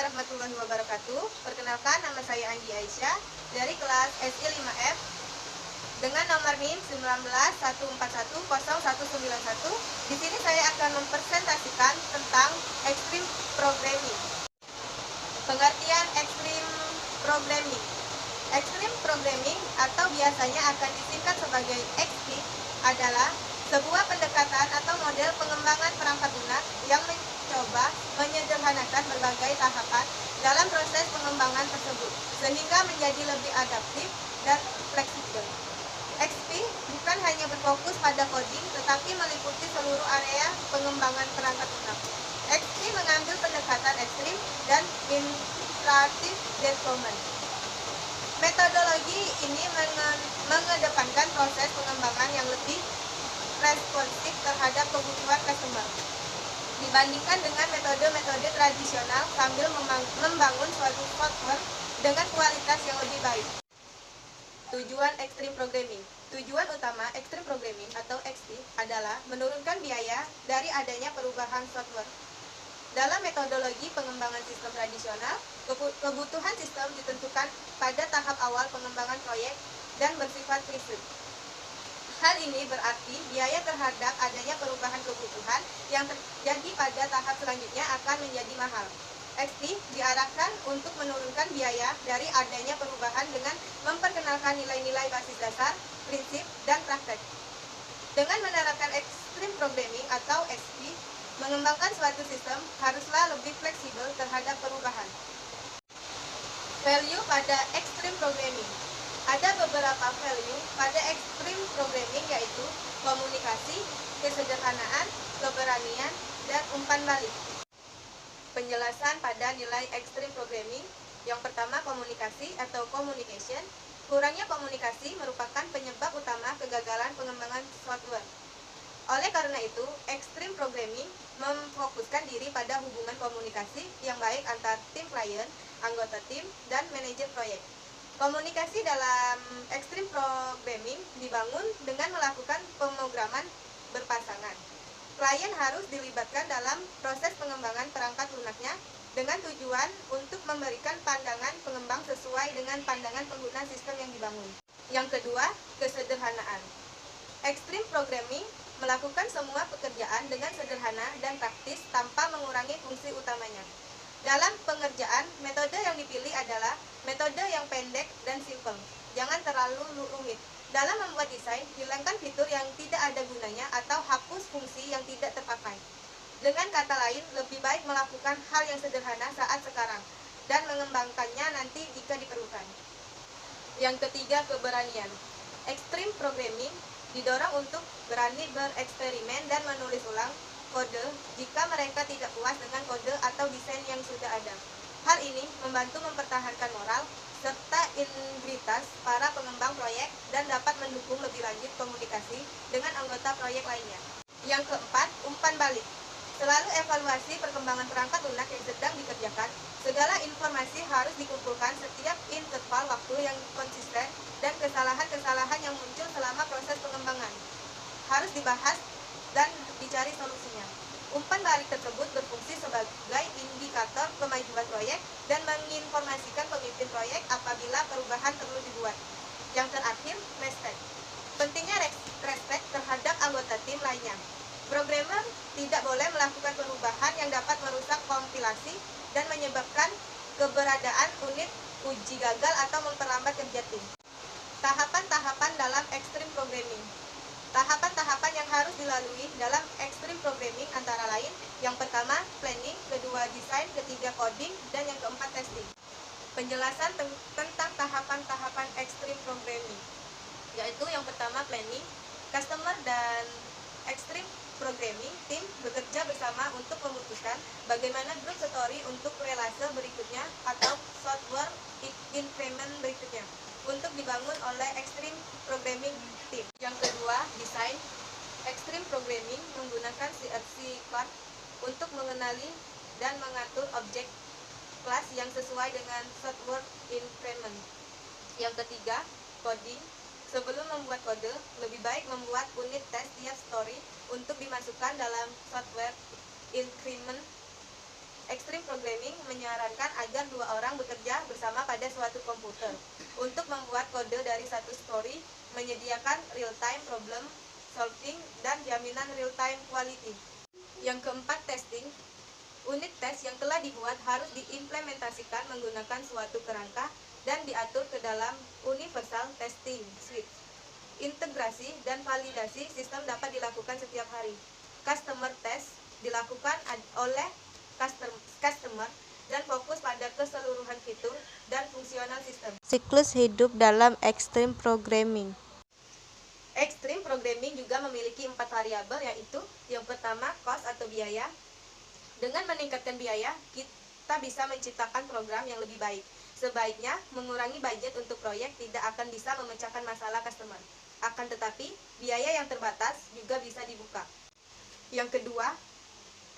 warahmatullahi wabarakatuh. Perkenalkan, nama saya Anggi Aisyah dari kelas SI 5F dengan nomor NIM 1914101191. Di sini saya akan mempresentasikan tentang Extreme Programming. Pengertian Extreme Programming. Extreme Programming atau biasanya akan disingkat sebagai XP adalah sebuah pendekatan atau model pengembangan perangkat lunak yang mencoba menyederhanakan berbagai tahapan dalam proses pengembangan tersebut sehingga menjadi lebih adaptif dan fleksibel. XP bukan hanya berfokus pada coding tetapi meliputi seluruh area pengembangan perangkat lunak. XP mengambil pendekatan ekstrim dan iterative development. Metodologi ini mengedepankan proses pengembangan yang lebih responsif terhadap kebutuhan customer dibandingkan dengan metode-metode tradisional sambil membangun suatu software dengan kualitas yang lebih baik. Tujuan Extreme Programming. Tujuan utama Extreme Programming atau XP adalah menurunkan biaya dari adanya perubahan software. Dalam metodologi pengembangan sistem tradisional, kebutuhan sistem ditentukan pada tahap awal pengembangan proyek dan bersifat prinsip. Hal ini berarti biaya terhadap adanya perubahan kebutuhan yang terjadi pada tahap selanjutnya akan menjadi mahal. XP diarahkan untuk menurunkan biaya dari adanya perubahan dengan memperkenalkan nilai-nilai basis dasar, prinsip, dan praktek. Dengan menerapkan Extreme Programming atau XP, mengembangkan suatu sistem haruslah lebih fleksibel terhadap perubahan. Value pada Extreme Programming. Ada beberapa value pada Extreme Programming yaitu komunikasi, kesederhanaan, keberanian, dan umpan balik. Penjelasan pada nilai Extreme Programming. Yang pertama, komunikasi atau communication. Kurangnya komunikasi merupakan penyebab utama kegagalan pengembangan software. Oleh karena itu, Extreme Programming memfokuskan diri pada hubungan komunikasi yang baik antar tim klien, anggota tim, dan manajer proyek. Komunikasi dalam Extreme Programming dibangun dengan melakukan pemrograman berpasangan. Klien harus dilibatkan dalam proses pengembangan perangkat lunaknya dengan tujuan untuk memberikan pandangan pengembang sesuai dengan pandangan pengguna sistem yang dibangun. Yang kedua, kesederhanaan. Extreme Programming melakukan semua pekerjaan dengan sederhana dan praktis tanpa mengurangi fungsi utamanya. Dalam pengerjaan, metode yang dipilih adalah metode yang pendek dan simple. Jangan terlalu rumit. Dalam membuat desain, hilangkan fitur yang tidak ada gunanya atau hapus fungsi yang tidak terpakai. Dengan kata lain, lebih baik melakukan hal yang sederhana saat sekarang dan mengembangkannya nanti jika diperlukan. Yang ketiga, keberanian. Extreme Programming didorong untuk berani bereksperimen dan menulis ulang kode jika mereka tidak puas dengan kode atau desain yang sudah ada. Hal ini membantu mempertahankan moral serta integritas para pengembang proyek dan dapat mendukung lebih lanjut komunikasi dengan anggota proyek lainnya. Yang keempat, umpan balik. Selalu evaluasi perkembangan perangkat lunak yang sedang dikerjakan. Segala informasi harus dikumpulkan setiap interval waktu yang konsisten dan kesalahan-kesalahan yang muncul selama proses pengembangan harus dibahas dan dicari solusinya. Umpan balik tersebut berfungsi sebagai indikator kemajuan proyek dan menginformasikan pemimpin proyek apabila perubahan perlu dibuat. Yang terakhir, respect. Pentingnya respect terhadap anggota tim lainnya. Programmer tidak boleh melakukan perubahan yang dapat merusak kompilasi dan menyebabkan keberadaan unit uji gagal atau memperlambat kerja tim. Tahapan-tahapan dalam Extreme Programming. Tahapan-tahapan yang harus dilalui dalam Extreme Programming antara lain, yang pertama, planning, kedua, desain, ketiga, coding, dan yang keempat, testing. Penjelasan tentang tahapan-tahapan Extreme Programming, yaitu yang pertama, planning. Customer dan Extreme Programming tim bekerja bersama untuk memutuskan bagaimana growth story untuk relase berikutnya atau software increment berikutnya untuk dibangun oleh Extreme Programming Team. Yang kedua, desain. Extreme Programming menggunakan CFC card untuk mengenali dan mengatur objek kelas yang sesuai dengan software increment. Yang ketiga, coding. Sebelum membuat kode, lebih baik membuat unit tes tiap story untuk dimasukkan dalam software increment. Extreme Programming menyarankan agar 2 orang bekerja bersama pada suatu komputer untuk membuat kode dari satu story, menyediakan real-time problem solving, dan jaminan real-time quality. Yang keempat, testing. Unit tes yang telah dibuat harus diimplementasikan menggunakan suatu kerangka dan diatur ke dalam Universal Testing Suite. Integrasi dan validasi sistem dapat dilakukan setiap hari. Customer test dilakukan oleh customer dan fokus pada keseluruhan fitur dan fungsional sistem. Siklus hidup dalam extreme programming. Extreme programming juga memiliki 4 variabel, yaitu yang pertama, cost atau biaya. Dengan meningkatkan biaya, kita bisa menciptakan program yang lebih baik. Sebaiknya mengurangi budget untuk proyek tidak akan bisa memecahkan masalah customer. Akan tetapi, biaya yang terbatas juga bisa dibuka. Yang kedua,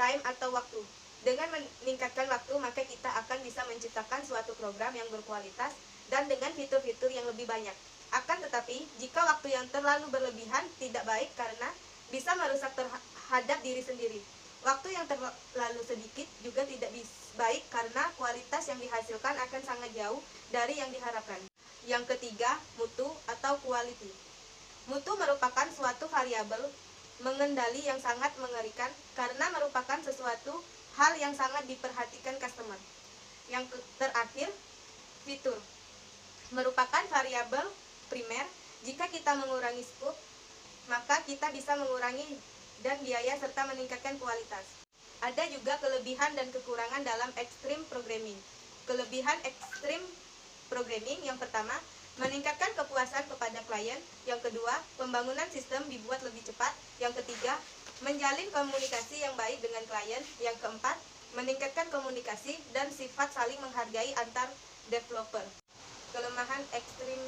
time atau waktu. Dengan meningkatkan waktu, maka kita akan bisa menciptakan suatu program yang berkualitas dan dengan fitur-fitur yang lebih banyak. Akan tetapi, jika waktu yang terlalu berlebihan tidak baik karena bisa merusak terhadap diri sendiri. Waktu yang terlalu sedikit juga tidak baik karena kualitas yang dihasilkan akan sangat jauh dari yang diharapkan. Yang ketiga, mutu atau quality. Mutu merupakan suatu variabel mengendali yang sangat mengerikan karena merupakan sesuatu hal yang sangat diperhatikan customer. Yang terakhir, fitur merupakan variabel primer. Jika kita mengurangi scope, maka kita bisa mengurangi dan biaya serta meningkatkan kualitas. Ada juga kelebihan dan kekurangan dalam extreme programming. Kelebihan extreme programming yang pertama, meningkatkan kepuasan kepada klien. Yang kedua, pembangunan sistem dibuat lebih cepat. Yang ketiga, menjalin komunikasi yang baik dengan klien. Yang keempat, meningkatkan komunikasi dan sifat saling menghargai antar developer. Kelemahan extreme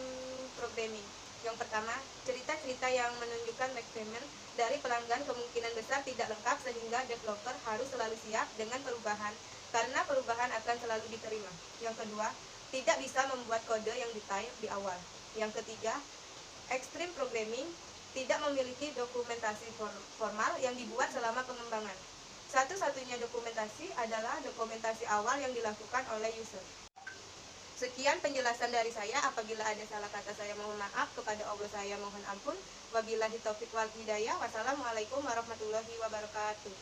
programming. Yang pertama, cerita-cerita yang menunjukkan requirement dari pelanggan kemungkinan besar tidak lengkap sehingga developer harus selalu siap dengan perubahan karena perubahan akan selalu diterima. Yang kedua, tidak bisa membuat kode yang detail di awal. Yang ketiga, extreme programming tidak memiliki dokumentasi formal yang dibuat selama pengembangan. Satu-satunya dokumentasi adalah dokumentasi awal yang dilakukan oleh user. Sekian penjelasan dari saya. Apabila ada salah kata saya mohon maaf, kepada Allah saya mohon ampun. Wabillahi taufiq wal hidayah. Wassalamualaikum warahmatullahi wabarakatuh.